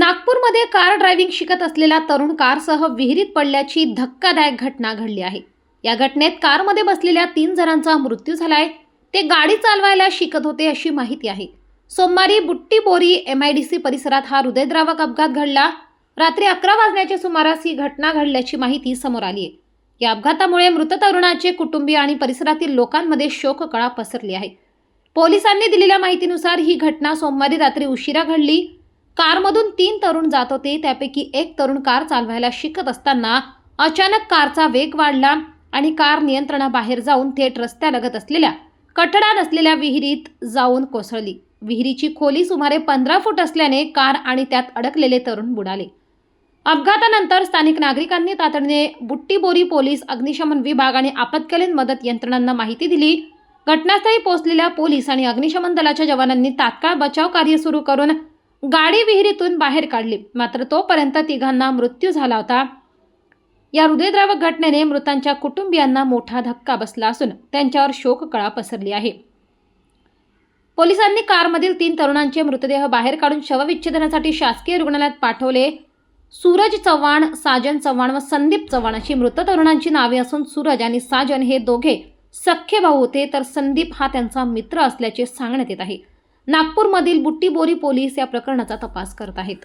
नागपूरमध्ये car driving शिकत असलेला तरुण कारसह विहिरीत पडल्याची धक्कादायक घटना घडली आहे। या घटनेत कारमध्ये बसलेल्या 3 जणांचा मृत्यू झालाय। ते गाडी चालवायला शिकत होते अशी माहिती आहे। सोमवारी बुट्टीबोरी MIDC परिसरात हा हृदयद्रावक अपघात घडला। रात्री 11 वाजण्याच्या सुमारास ही घटना घडल्याची माहिती समोर आली आहे। या अपघातामुळे मृत तरुणाचे कुटुंबीय आणि परिसरातील लोकांमध्ये शोककळा पसरली आहे। पोलिसांनी दिलेल्या माहितीनुसार ही घटना सोमवारी रात्री उशिरा घडली। कारमधून 3 तरुण जात होते। त्यापैकी एक तरुण कार चालवायला शिकत असताना अचानक कारचा वेग वाढला आणि कार नियंत्रणाबाहेर जाऊन थेट रस्त्यालगत असलेल्या कठडा नसलेल्या विहिरीत जाऊन कोसळली। विहिरीची खोली सुमारे 15 फूट असल्याने कार आणि त्यात अडकलेले तरुण बुडाले। अपघातानंतर स्थानिक नागरिकांनी तातडीने बुट्टीबोरी पोलीस, अग्निशमन विभाग आणि आपत्कालीन मदत यंत्रणांना माहिती दिली। घटनास्थळी पोहोचलेल्या पोलीस आणि अग्निशमन दलाच्या जवानांनी तात्काळ बचाव कार्य सुरू करून गाडी विहिरीतून बाहेर काढली। मात्र तोपर्यंत तिघांना मृत्यू झाला होता। या हृदयद्रावक घटनेने मृतांच्या कुटुंबियांना मोठा धक्का बसला असून त्यांच्यावर शोककळा पसरली आहे। पोलिसांनी कारमधील 3 तरुणांचे मृतदेह बाहेर काढून शवविच्छेदनासाठी शासकीय रुग्णालयात पाठवले। सूरज चव्हाण, साजन चव्हाण व संदीप चव्हाण अशी मृत तरुणांची नावे असून सूरज आणि साजन हे दोघे सख्खे भाऊ होते, तर संदीप हा त्यांचा मित्र असल्याचे सांगण्यात येत आहे। नागपूरमधील बुट्टीबोरी पोलीस या प्रकरणाचा तपास करत आहेत।